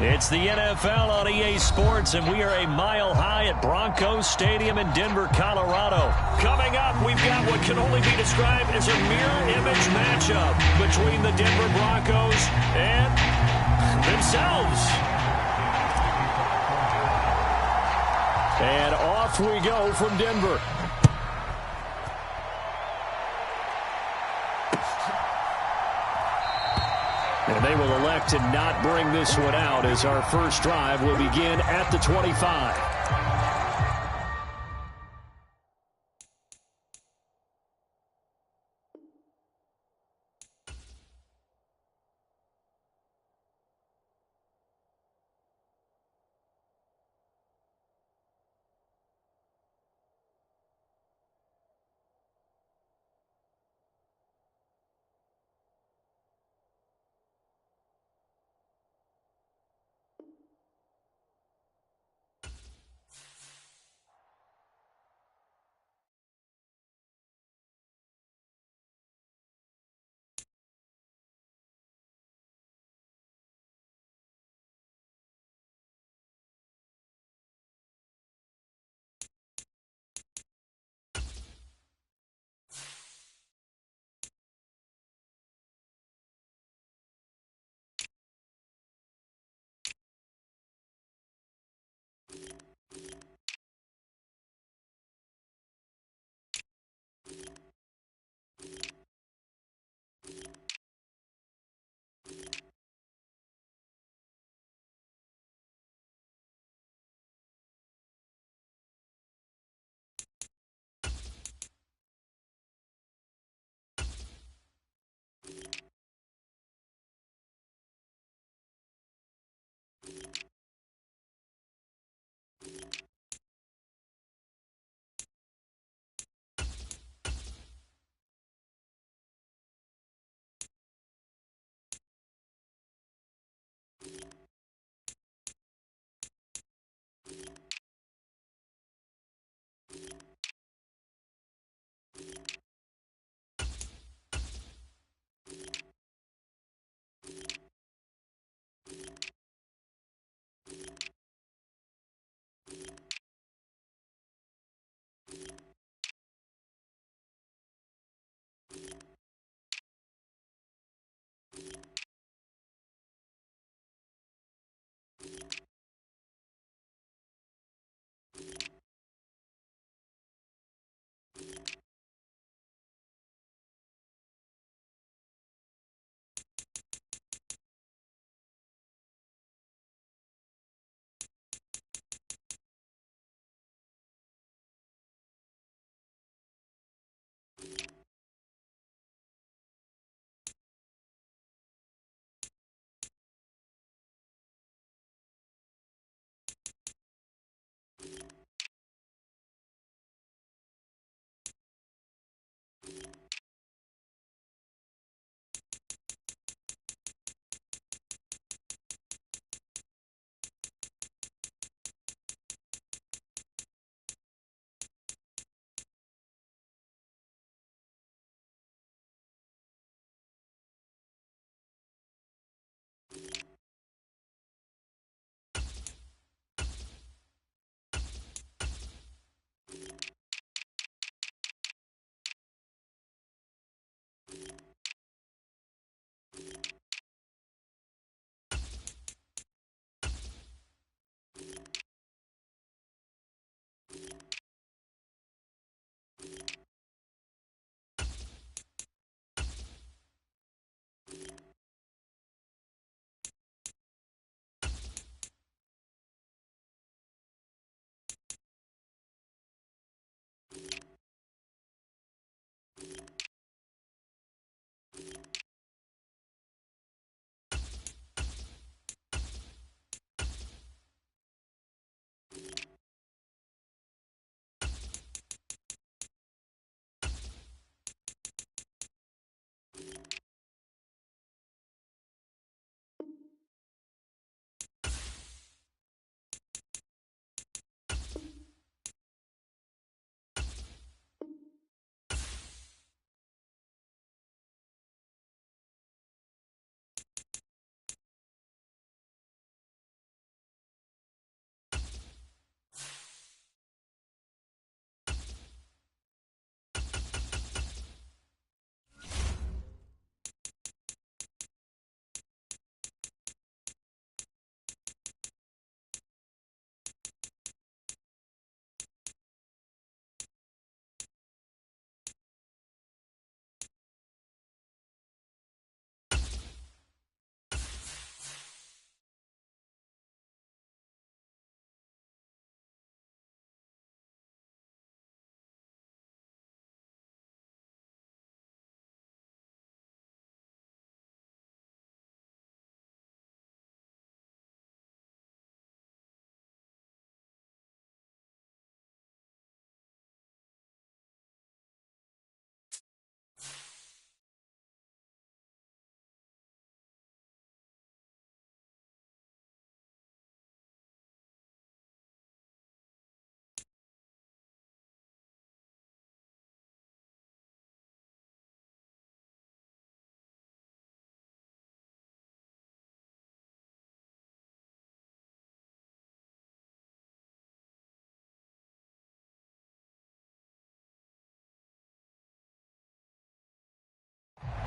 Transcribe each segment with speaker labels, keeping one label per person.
Speaker 1: It's the NFL on EA Sports, and we are a mile high at Broncos Stadium in Denver, Colorado. Coming up, we've got what can only be described as a mirror image matchup between the Denver Broncos and themselves. And off we go from Denver. And they will elect to not bring this one out as our first drive will begin at the 25.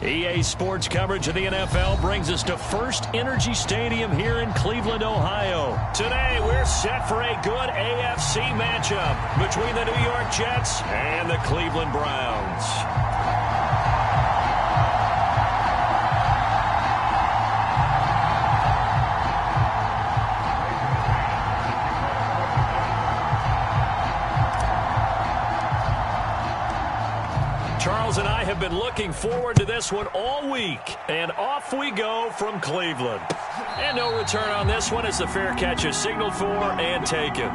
Speaker 1: EA Sports coverage of the NFL brings us to First Energy Stadium here in Cleveland, Ohio. Today, we're set for a good AFC matchup between the New York Jets and the Cleveland Browns. Charles and I have been looking forward to this one all week, and off we go from Cleveland. And no return on this one as the fair catch is signaled for and taken.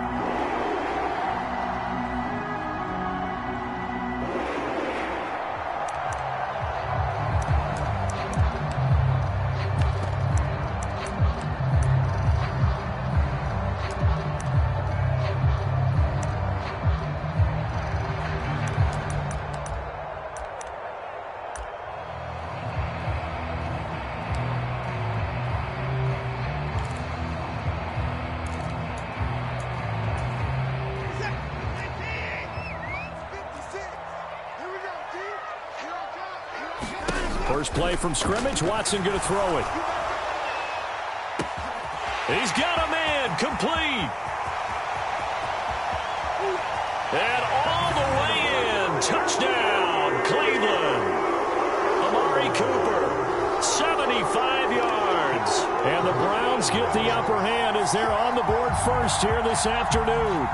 Speaker 1: First play from scrimmage. Watson going to throw it. He's got a man. Complete. And all the way in. Touchdown, Cleveland. Amari Cooper, 75 yards. And the Browns get the upper hand as they're on the board first here this afternoon.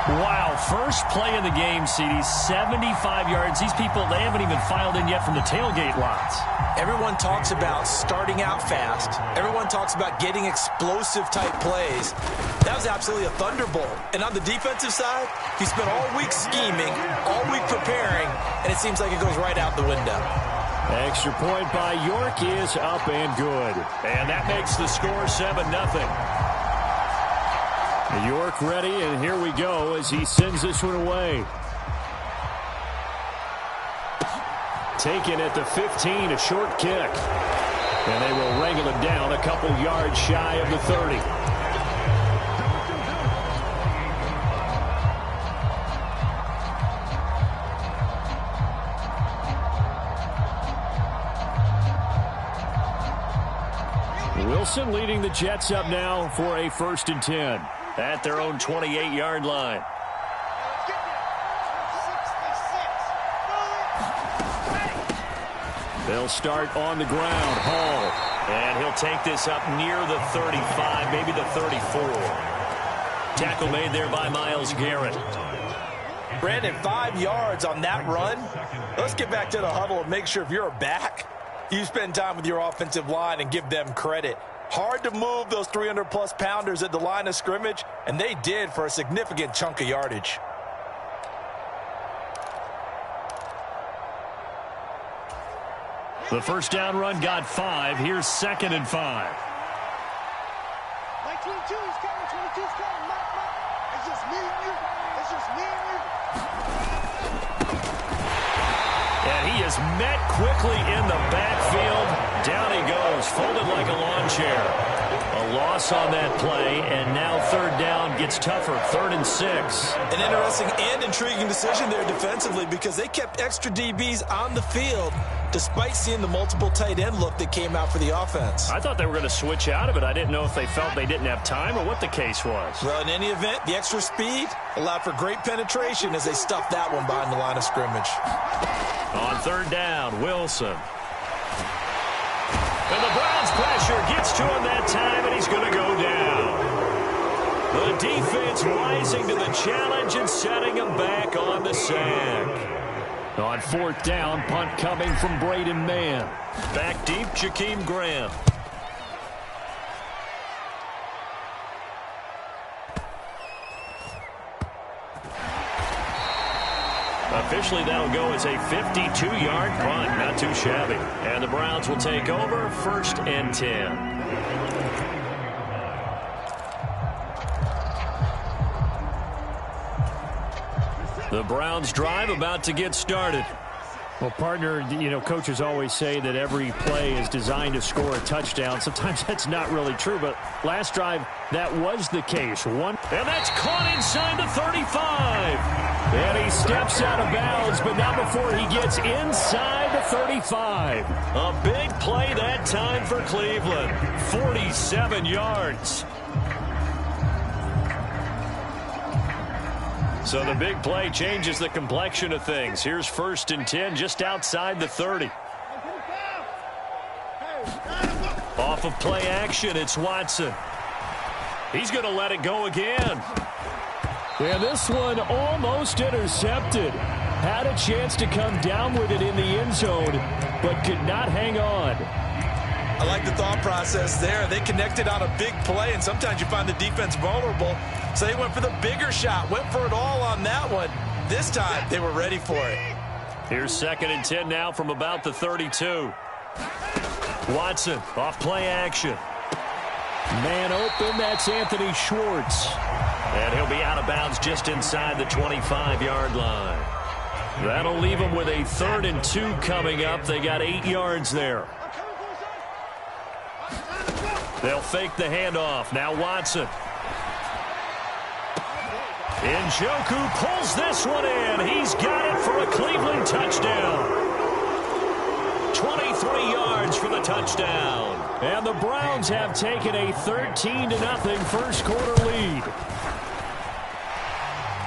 Speaker 1: Wow, first play of the game, CD, 75 yards. These people, they haven't even filed in yet from the tailgate lots.
Speaker 2: Everyone talks about starting out fast. Everyone talks about getting explosive-type plays. That was absolutely a thunderbolt. And on the defensive side, he spent all week scheming, all week preparing, and it seems like it goes right out the window.
Speaker 1: Extra point by York is up and good. And that makes the score 7-0. York ready, and here we go as he sends this one away. Taken at the 15, a short kick. And they will wrangle it down a couple yards shy of the 30. Wilson leading the Jets up now for a 1st and 10. At their own 28-yard line. They'll start on the ground. Hall. And he'll take this up near the 35, maybe the 34. Tackle made there by Myles Garrett.
Speaker 2: Brandon, 5 yards on that run. Let's get back to the huddle and make sure if you're a back, you spend time with your offensive line and give them credit. Hard to move those 300-plus pounders at the line of scrimmage, and they did for a significant chunk of yardage.
Speaker 1: The first down run got 5. Here's 2nd and 5.
Speaker 3: 22 is coming, 22 is coming. It's just me and you. It's just me and you.
Speaker 1: And he is met quickly in the backfield. Down he goes, folded like a lawn chair. A loss on that play, and now 3rd down gets tougher, 3rd and 6.
Speaker 2: An interesting and intriguing decision there defensively because they kept extra DBs on the field despite seeing the multiple tight end look that came out for the offense.
Speaker 1: I thought they were going to switch out of it. I didn't know if they felt they didn't have time or what the case was.
Speaker 2: Well, in any event, the extra speed allowed for great penetration as they stuffed that one behind the line of scrimmage.
Speaker 1: On 3rd down, Wilson. And the Browns pressure gets to him that time, and he's going to go down. The defense rising to the challenge and setting him back on the sack. On 4th down, punt coming from Braden Mann. Back deep, Jakeem Graham. Officially, that'll go as a 52-yard punt. Not too shabby. And the Browns will take over 1st and 10. The Browns drive about to get started. Well, partner, you know, coaches always say that every play is designed to score a touchdown. Sometimes that's not really true, but last drive, that was the case. And that's caught inside the 35. And he steps out of bounds, but not before he gets inside the 35. A big play that time for Cleveland. 47 yards. So the big play changes the complexion of things. Here's 1st and 10 just outside the 30. Off of play action, it's Watson. He's going to let it go again. And this one almost intercepted. Had a chance to come down with it in the end zone, but could not hang on.
Speaker 2: I like the thought process there. They connected on a big play, and sometimes you find the defense vulnerable. So they went for the bigger shot, went for it all on that one. This time, they were ready for it.
Speaker 1: Here's 2nd and 10 now from about the 32. Watson off play action. Man open, that's Anthony Schwartz. And he'll be out of bounds just inside the 25-yard line. That'll leave them with a 3rd and 2 coming up. They got 8 yards there. They'll fake the handoff. Now Watson. Njoku pulls this one in. He's got it for a Cleveland touchdown. 23 yards for the touchdown. And the Browns have taken a 13-0 first quarter lead.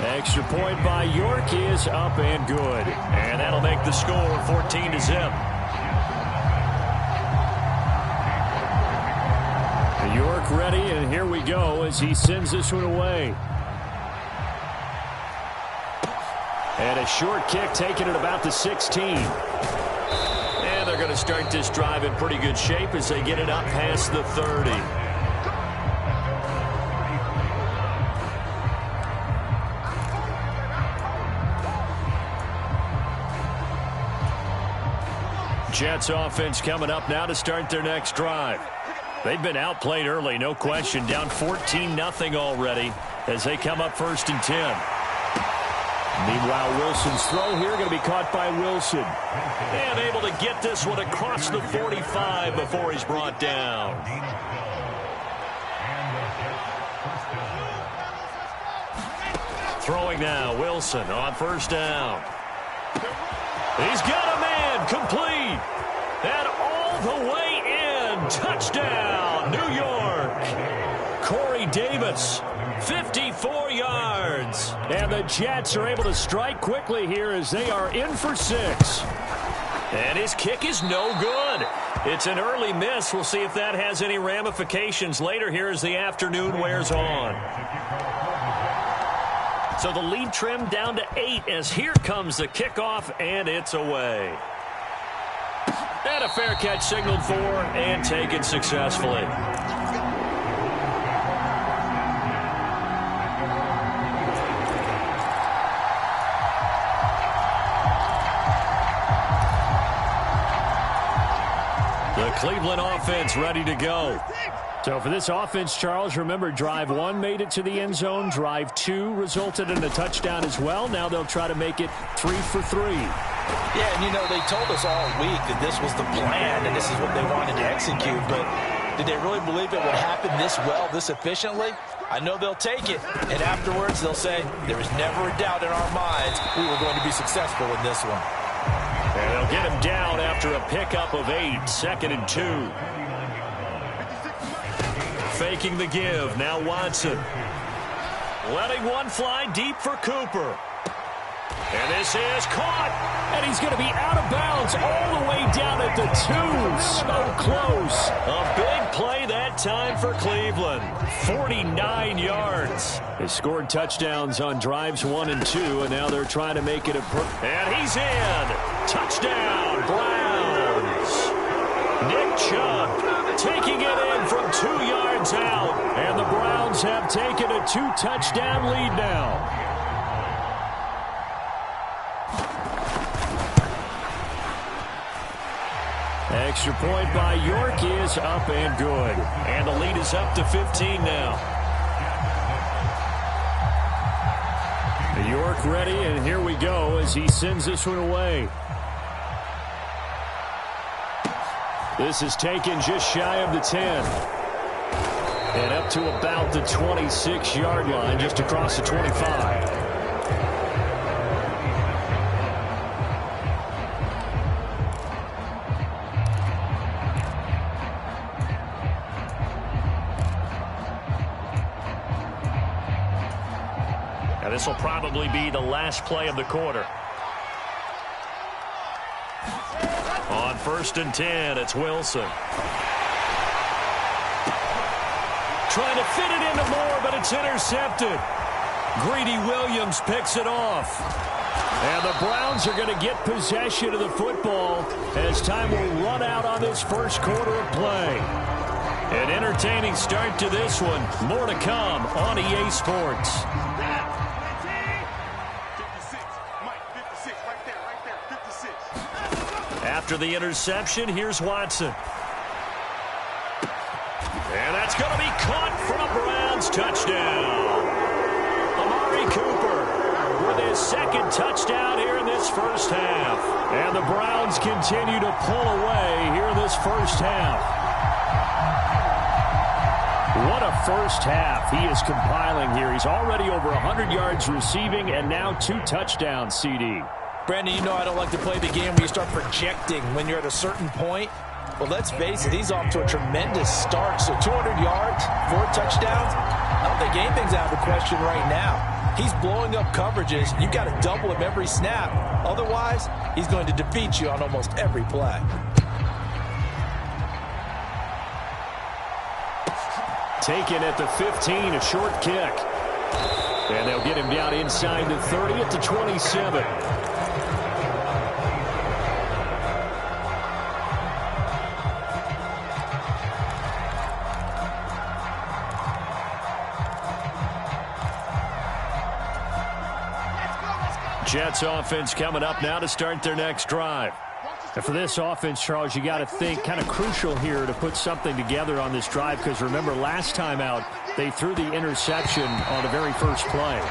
Speaker 1: Extra point by York is up and good. And that'll make the score 14-0. York ready, and here we go as he sends this one away. And a short kick taken at about the 16. And they're going to start this drive in pretty good shape as they get it up past the 30. Jets offense coming up now to start their next drive. They've been outplayed early, no question. Down 14-0 already as they come up 1st and 10. Meanwhile, Wilson's throw here going to be caught by Wilson. And able to get this one across the 45 before he's brought down. Throwing now, Wilson on 1st down. He's got a man, complete. And all the way in, touchdown, New York. Corey Davis, 54 yards. And the Jets are able to strike quickly here as they are in for 6. And his kick is no good. It's an early miss. We'll see if that has any ramifications later here as the afternoon wears on. So the lead trimmed down to 8 as here comes the kickoff, and it's away. And a fair catch signaled for and taken successfully. The Cleveland offense ready to go. So for this offense, Charles, remember, drive 1 made it to the end zone. Drive 2 resulted in a touchdown as well. Now they'll try to make it 3 for 3.
Speaker 2: Yeah, and you know, they told us all week that this was the plan and this is what they wanted to execute, but did they really believe it would happen this well, this efficiently? I know they'll take it, and afterwards they'll say, there was never a doubt in our minds we were going to be successful in this one.
Speaker 1: And they'll get him down after a pickup of 8, 2nd and 2. Faking the give, now Watson. Letting one fly deep for Cooper. And this is caught, and he's going to be out of bounds all the way down at the 2. So close. A big play that time for Cleveland. 49 yards. They scored touchdowns on drives 1 and 2, and now they're trying to make it a... And he's in. Touchdown, Browns. Nick Chubb taking it in from 2 yards out, and the Browns have taken a 2-touchdown lead now. Extra point by York is up and good. And the lead is up to 15 now. York ready, and here we go as he sends this one away. This is taken just shy of the 10. And up to about the 26-yard line, just across the 25. This will probably be the last play of the quarter. On 1st and 10, it's Wilson. Trying to fit it into Moore, but it's intercepted. Greedy Williams picks it off. And the Browns are going to get possession of the football as time will run out on this first quarter of play. An entertaining start to this one. More to come on EA Sports.
Speaker 3: 56. Mike, 56. Right there. 56.
Speaker 1: After the interception, here's Watson. And that's going to be caught for a Browns touchdown. Amari Cooper with his second touchdown here in this first half. And the Browns continue to pull away here in this first half. What a first half he is compiling here. He's already over 100 yards receiving and now 2 touchdowns, CD.
Speaker 2: Brandon, you know I don't like to play the game where you start projecting when you're at a certain point. Well, let's face it, he's off to a tremendous start. So 200 yards, 4 touchdowns. I don't think anything's out of the question right now. He's blowing up coverages. You've got to double him every snap. Otherwise, he's going to defeat you on almost every play.
Speaker 1: Taken at the 15, a short kick. And they'll get him down inside the 30 at the 27. Jets offense coming up now to start their next drive. And for this offense, Charles, you got to think kind of crucial here to put something together on this drive because remember last time out they threw the interception on the very first play.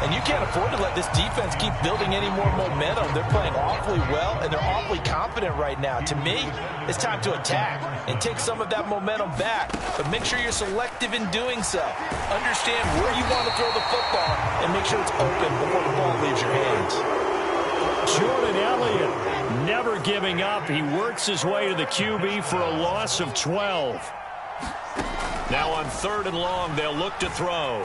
Speaker 2: And you can't afford to let this defense keep building any more momentum. They're playing awfully well and they're awfully confident right now. To me, it's time to attack and take some of that momentum back. But make sure you're selective in doing so. Understand where you want to throw the football and make sure it's open before the ball leaves your hands.
Speaker 1: Jordan Elliott never giving up. He works his way to the QB for a loss of 12. Now on 3rd and long, they'll look to throw.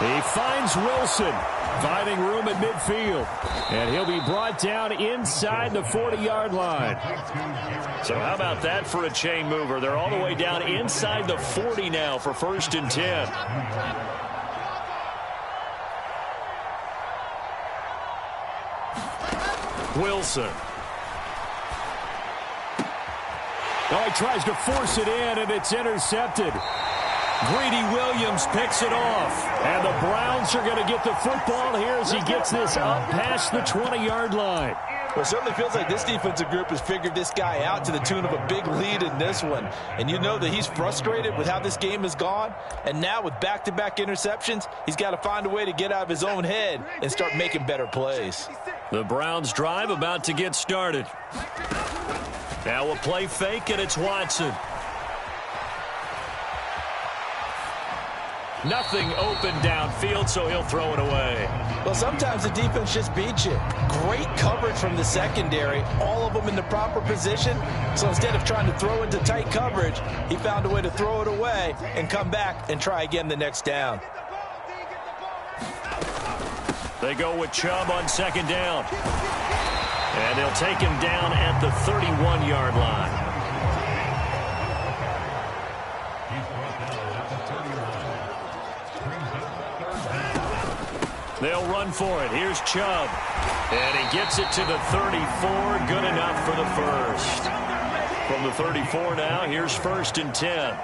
Speaker 1: He finds Wilson, finding room at midfield. And he'll be brought down inside the 40-yard line. So how about that for a chain mover? They're all the way down inside the 40 now for 1st and 10. Wilson. Oh, he tries to force it in, and it's intercepted. Greedy Williams picks it off. And the Browns are going to get the football here as he gets this up past the 20-yard line.
Speaker 2: Well, it certainly feels like this defensive group has figured this guy out to the tune of a big lead in this one. And you know that he's frustrated with how this game has gone. And now with back-to-back interceptions, he's got to find a way to get out of his own head and start making better plays.
Speaker 1: The Browns drive about to get started. Now a play fake, and it's Watson. Nothing open downfield, so he'll throw it away.
Speaker 2: Well, sometimes the defense just beats you. Great coverage from the secondary, all of them in the proper position. So instead of trying to throw into tight coverage, he found a way to throw it away and come back and try again the next down.
Speaker 1: They go with Chubb on 2nd down. And they'll take him down at the 31-yard line. They'll run for it. Here's Chubb. And he gets it to the 34. Good enough for the first. From the 34 now, here's 1st and 10.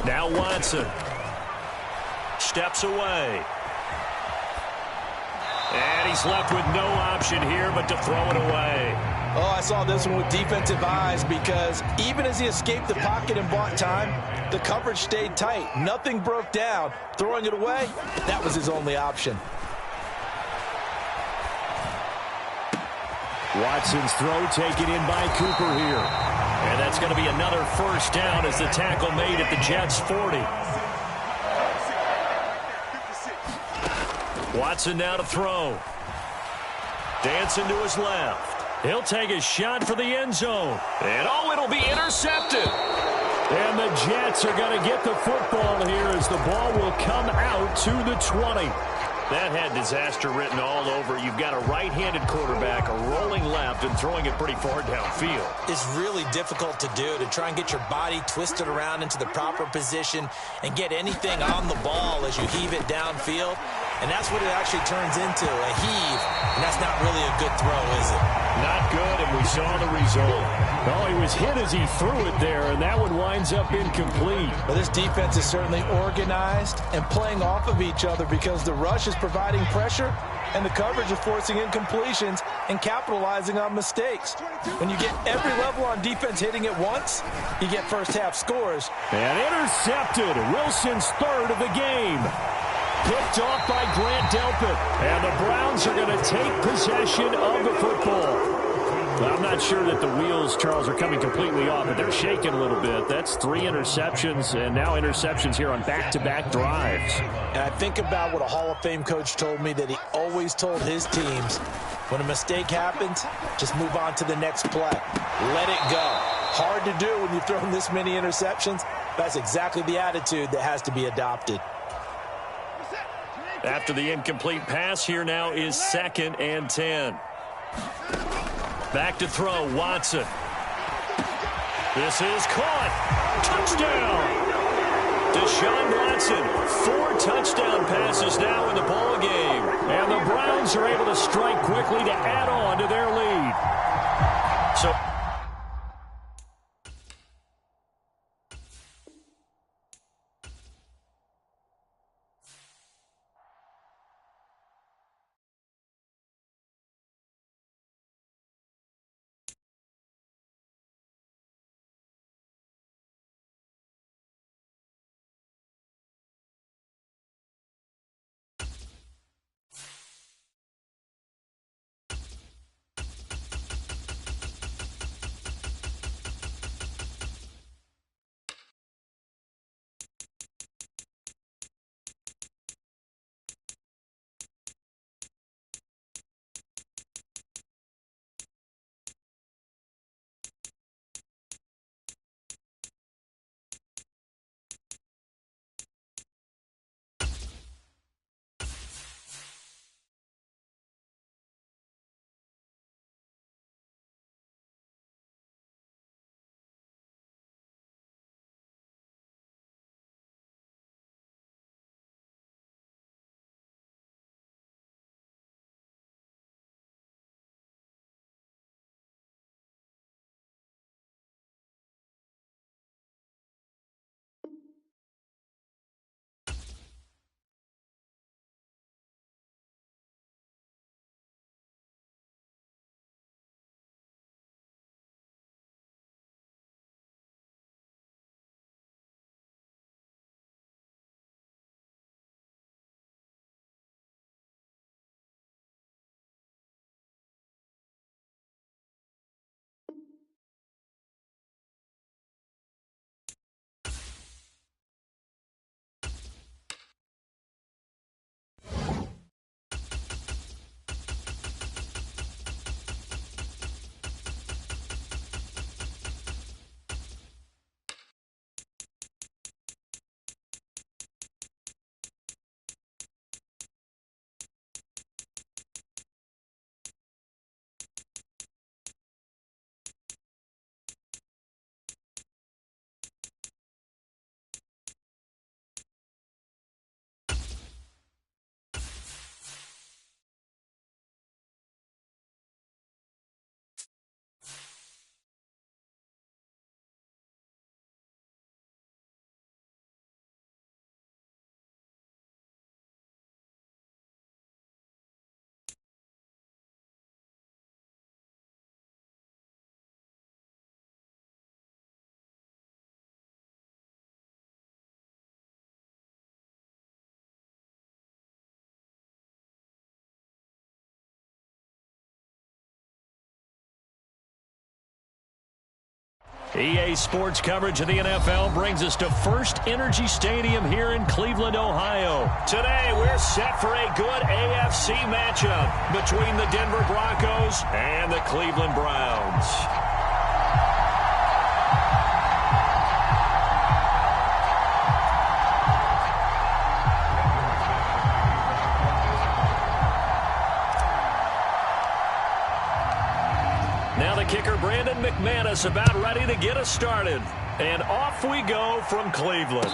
Speaker 1: Now Watson. Steps away. And he's left with no option here but to throw it away.
Speaker 2: Oh, I saw this one with defensive eyes because even as he escaped the pocket and bought time, the coverage stayed tight. Nothing broke down. Throwing it away, that was his only option.
Speaker 1: Watson's throw taken in by Cooper here. And that's going to be another first down as the tackle made at the Jets' 40. Watson now to throw. Dancing to his left. He'll take a shot for the end zone. And oh, it'll be intercepted. And the Jets are going to get the football here as the ball will come out to the 20. That had disaster written all over. You've got a right-handed quarterback, a rolling left, and throwing it pretty far downfield.
Speaker 2: It's really difficult to do, to try and get your body twisted around into the proper position and get anything on the ball as you heave it downfield. And that's what it actually turns into, a heave. And that's not really a good throw, is it?
Speaker 1: Not good, and we saw the result. Oh, he was hit as he threw it there, and that one winds up incomplete.
Speaker 2: Well, this defense is certainly organized and playing off of each other because the rush is providing pressure and the coverage is forcing incompletions and capitalizing on mistakes. When you get every level on defense hitting at once, you get first-half scores.
Speaker 1: And intercepted. Wilson's third of the game. Picked off by Grant Delpit. And the Browns are going to take possession of the football. I'm not sure that the wheels, Charles, are coming completely off, but they're shaking a little bit. That's 3 interceptions, and now interceptions here on back-to-back drives.
Speaker 2: And I think about what a Hall of Fame coach told me that he always told his teams, when a mistake happens, just move on to the next play. Let it go. Hard to do when you've thrown this many interceptions. That's exactly the attitude that has to be adopted.
Speaker 1: After the incomplete pass, here now is 2nd and 10. Back to throw, Watson. This is caught. Touchdown. Deshaun Watson, 4 touchdown passes now in the ball game. And the Browns are able to strike quickly to add on to their lead. So EA Sports coverage of the NFL brings us to First Energy Stadium here in Cleveland, Ohio. Today, we're set for a good AFC matchup between the Denver Broncos and the Cleveland Browns. kicker Brandon McManus about ready to get us started. And off we go from Cleveland.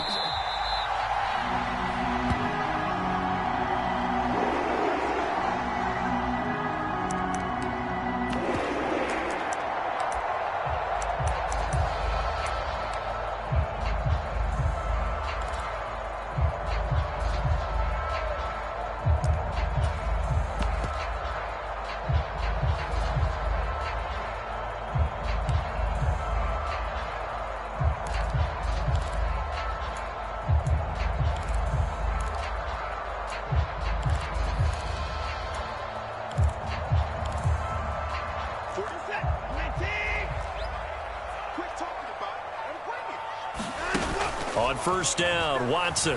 Speaker 1: On first down, Watson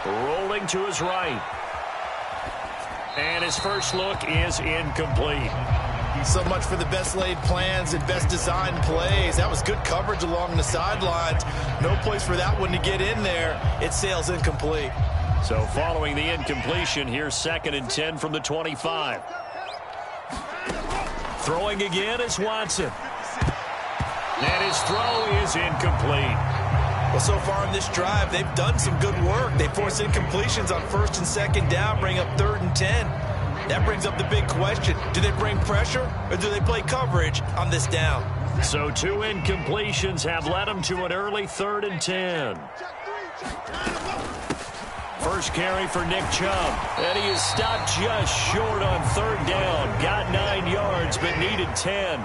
Speaker 1: rolling to his right. And his first look is incomplete.
Speaker 2: So much for the best laid plans and best designed plays. That was good coverage along the sidelines. No place for that one to get in there. It sails incomplete.
Speaker 1: So following the incompletion, here's 2nd and 10 from the 25. Throwing again is Watson. And his throw is incomplete.
Speaker 2: Well, so far in this drive, they've done some good work. They force incompletions on 1st and 2nd down, bring up 3rd and 10. That brings up the big question. Do they bring pressure or do they play coverage on this down?
Speaker 1: So 2 incompletions have led them to an early 3rd and 10. First carry for Nick Chubb. And he is stopped just short on 3rd down. Got 9 yards but needed 10.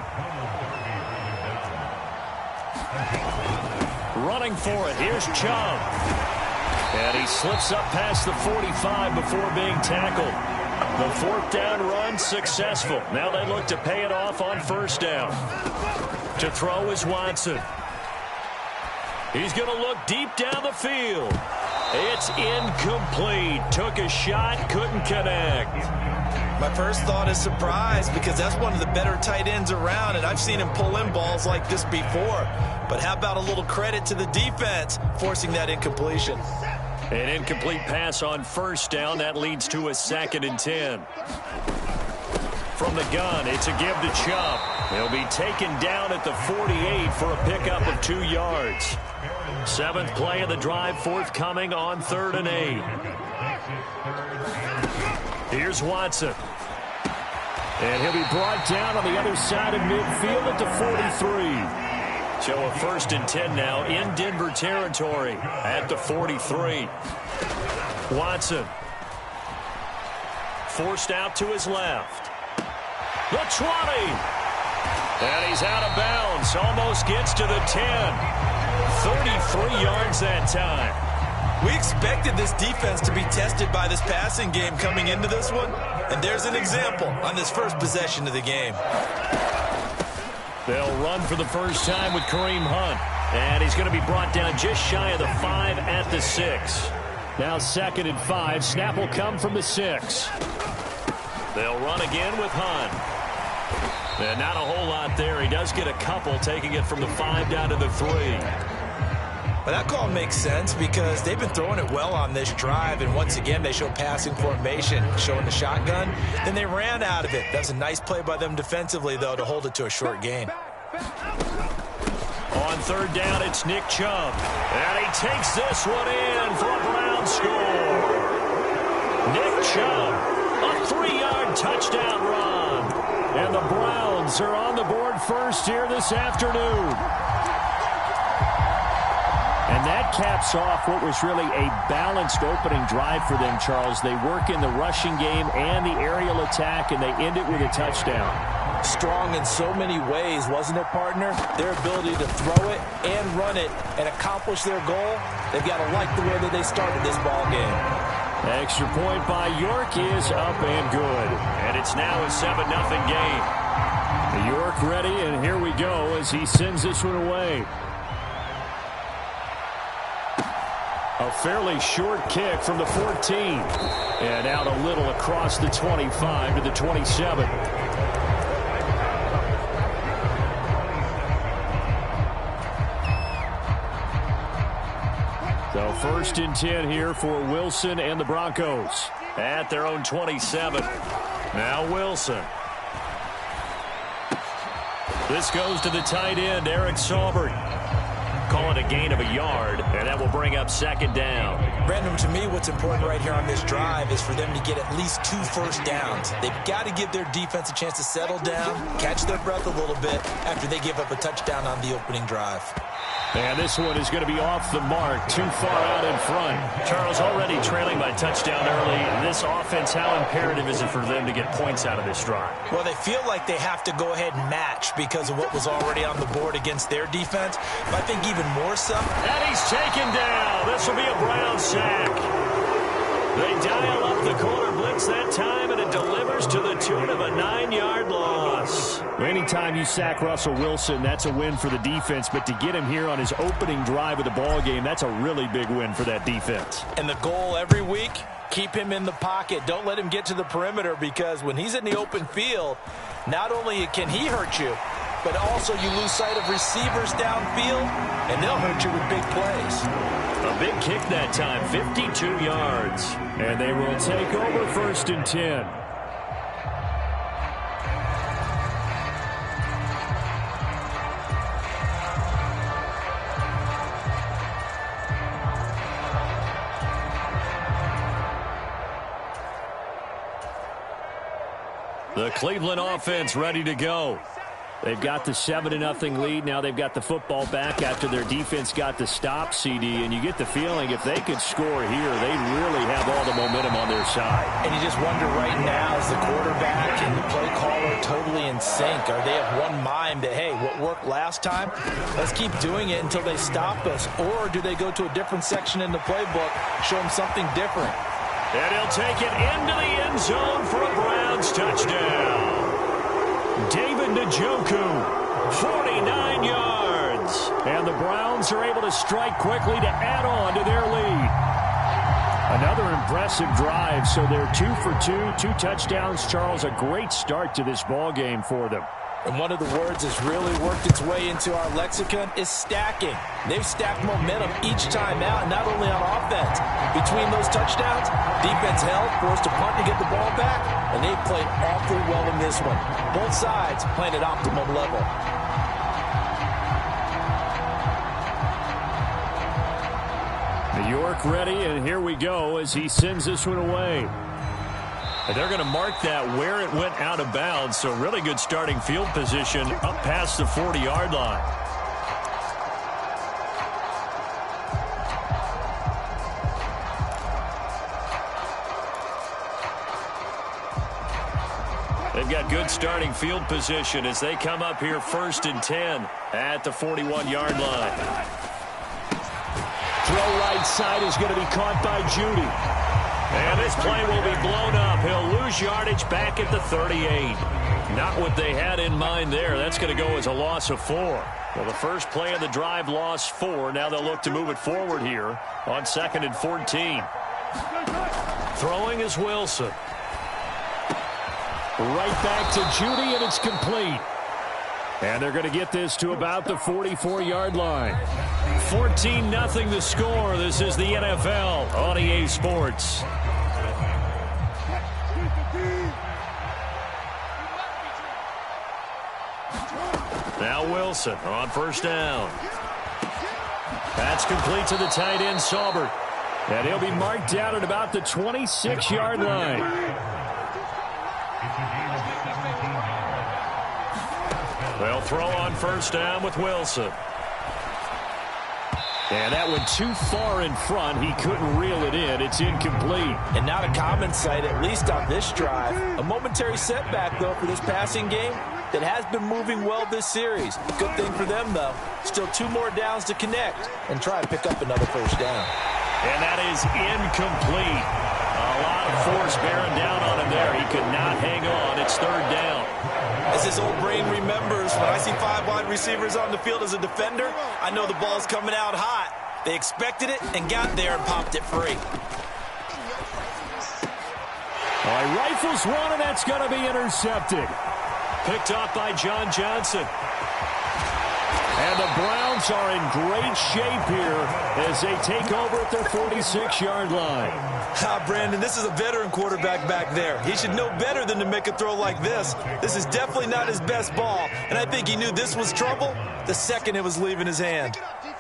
Speaker 1: Running for it. Here's Chubb. And he slips up past the 45 before being tackled. The 4th down run successful. Now they look to pay it off on 1st down. To throw is Watson. He's going to look deep down the field. It's incomplete. Took a shot, couldn't connect.
Speaker 2: My first thought is surprise because that's one of the better tight ends around, and I've seen him pull in balls like this before. But how about a little credit to the defense forcing that incompletion?
Speaker 1: An incomplete pass on 1st down. That leads to a 2nd and 10. From the gun, it's a give to Chubb. He'll be taken down at the 48 for a pickup of 2 yards. 7th play of the drive forthcoming on 3rd and 8. Here's Watson. And he'll be brought down on the other side of midfield at the 43. So a 1st and 10 now in Denver territory at the 43. Watson. Forced out to his left. The 20. And he's out of bounds. Almost gets to the 10. 33 yards that time.
Speaker 2: We expected this defense to be tested by this passing game coming into this one. And there's an example on this first possession of the game.
Speaker 1: They'll run for the first time with Kareem Hunt. And he's going to be brought down just shy of the 5 at the 6. Now 2nd and 5. Snap will come from the 6. They'll run again with Hunt. And not a whole lot there. He does get a couple, taking it from the 5 down to the 3.
Speaker 2: Well, that call makes sense because they've been throwing it well on this drive, and once again they show passing formation, showing the shotgun. Then they ran out of it. That's a nice play by them defensively, though, to hold it to a short gain.
Speaker 1: On 3rd down, it's Nick Chubb. And he takes this one in for a Brown score. Nick Chubb, a 3-yard touchdown run. And the Browns are on the board first here this afternoon. And that caps off what was really a balanced opening drive for them, Charles. They work in the rushing game and the aerial attack, and they end it with a touchdown.
Speaker 2: Strong in so many ways, wasn't it, partner? Their ability to throw it and run it and accomplish their goal, they've got to like the way that they started this ball game.
Speaker 1: Extra point by York is up and good. And it's now a 7-0 game. York ready, and here we go as he sends this one away. A fairly short kick from the 14. And out a little across the 25 to the 27. So 1st and 10 here for Wilson and the Broncos at their own 27. Now Wilson. This goes to the tight end, Eric Saubert. Call it a gain of a yard, and that will bring up second down.
Speaker 2: Brandon, to me, what's important right here on this drive is for them to get at least 2 first downs. They've got to give their defense a chance to settle down, catch their breath a little bit after they give up a touchdown on the opening drive.
Speaker 1: And this one is going to be off the mark, too far out in front. Charles, already trailing by touchdown early. This offense, how imperative is it for them to get points out of this drive?
Speaker 2: Well, they feel like they have to go ahead and match because of what was already on the board against their defense. But I think even more so.
Speaker 1: And he's taken down. This will be a Brown sack. They dial up the corner blitz that time, and it delivers to the tune of a 9-yard loss.
Speaker 4: Anytime you sack Russell Wilson, that's a win for the defense. But to get him here on his opening drive of the ball game, that's a really big win for that defense.
Speaker 2: And the goal every week, keep him in the pocket. Don't let him get to the perimeter, because when he's in the open field, not only can he hurt you, but also you lose sight of receivers downfield, and they'll hurt you with big plays.
Speaker 1: A big kick that time, 52 yards.
Speaker 4: And they will take over 1st and 10.
Speaker 1: The Cleveland offense ready to go.
Speaker 4: They've got the 7-0 lead. Now they've got the football back after their defense got the stop, CD. And you get the feeling if they could score here, they really have all the momentum on their side.
Speaker 2: And you just wonder right now, is the quarterback and the play caller totally in sync? Are they of one mind that, hey, what worked last time, let's keep doing it until they stop us? Or do they go to a different section in the playbook, show them something different?
Speaker 1: And he'll take it into the end zone for a Browns touchdown. David Njoku, 49 yards.
Speaker 4: And the Browns are able to strike quickly to add on to their lead. Another impressive drive, so they're 2 for 2, 2 touchdowns. Charles, a great start to this ball game for them.
Speaker 2: And one of the words that's really worked its way into our lexicon is stacking. They've stacked momentum each time out, not only on offense. Between those touchdowns, defense held, forced to punt to get the ball back, and they played awfully well in this one. Both sides playing at optimum level.
Speaker 4: New York ready, and here we go as he sends this one away.
Speaker 1: And they're going to mark that where it went out of bounds, so really good starting field position up past the 40-yard line. They've got good starting field position as they come up here 1st and 10 at the 41-yard line.
Speaker 4: Throw right side is going to be caught by Judy.
Speaker 1: And this play will be blown up. He'll lose yardage back at the 38. Not what they had in mind there. That's going to go as a loss of 4. Well, the first play of the drive lost 4. Now they'll look to move it forward here on 2nd and 14. Throwing is Wilson.
Speaker 4: Right back to Judy, and it's complete. And they're going to get this to about the 44-yard line.
Speaker 1: 14-0 the score. This is the NFL on EA Sports. Now Wilson on 1st down. That's complete to the tight end, Saubert.
Speaker 4: And he'll be marked down at about the 26-yard line.
Speaker 1: They'll throw on 1st down with Wilson.
Speaker 4: And that went too far in front. He couldn't reel it in. It's incomplete.
Speaker 2: And not a common sight, at least on this drive. A momentary setback, though, for this passing game that has been moving well this series. Good thing for them, though. Still 2 more downs to connect and try to pick up another 1st down.
Speaker 1: And that is incomplete. A lot of force bearing down on him there. He could not hang on. It's 3rd down.
Speaker 2: As his old brain remembers, when I see 5 wide receivers on the field as a defender, I know the ball's coming out hot. They expected it and got there and popped it free.
Speaker 4: All right, rifles one, and that's going to be intercepted.
Speaker 1: Picked off by John Johnson.
Speaker 4: And And the Browns are in great shape here as they take over at their 46-yard line.
Speaker 2: Brandon, this is a veteran quarterback back there. He should know better than to make a throw like this. This is definitely not his best ball, and I think he knew this was trouble the second it was leaving his hand.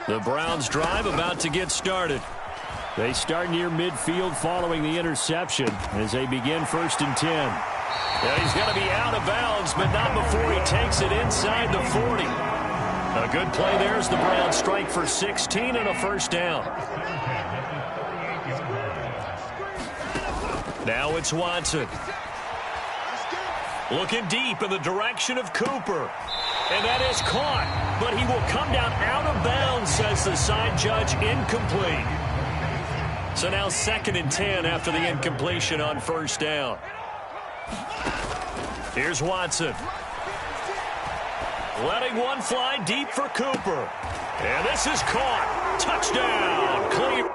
Speaker 4: The Browns drive about to get started. They start near midfield following the interception as they begin 1st and 10. Yeah, he's going to be out of bounds, but not before he takes it inside the 40. A good play there as the Browns strike for 16 and a first down. Now it's Watson. Looking deep in the direction of Cooper. And that is caught, but he will come down out of bounds, says the side judge, incomplete. So now 2nd and 10 after the incompletion on first down. Here's Watson. Letting one fly deep for Cooper. And this is caught. Touchdown. Clear.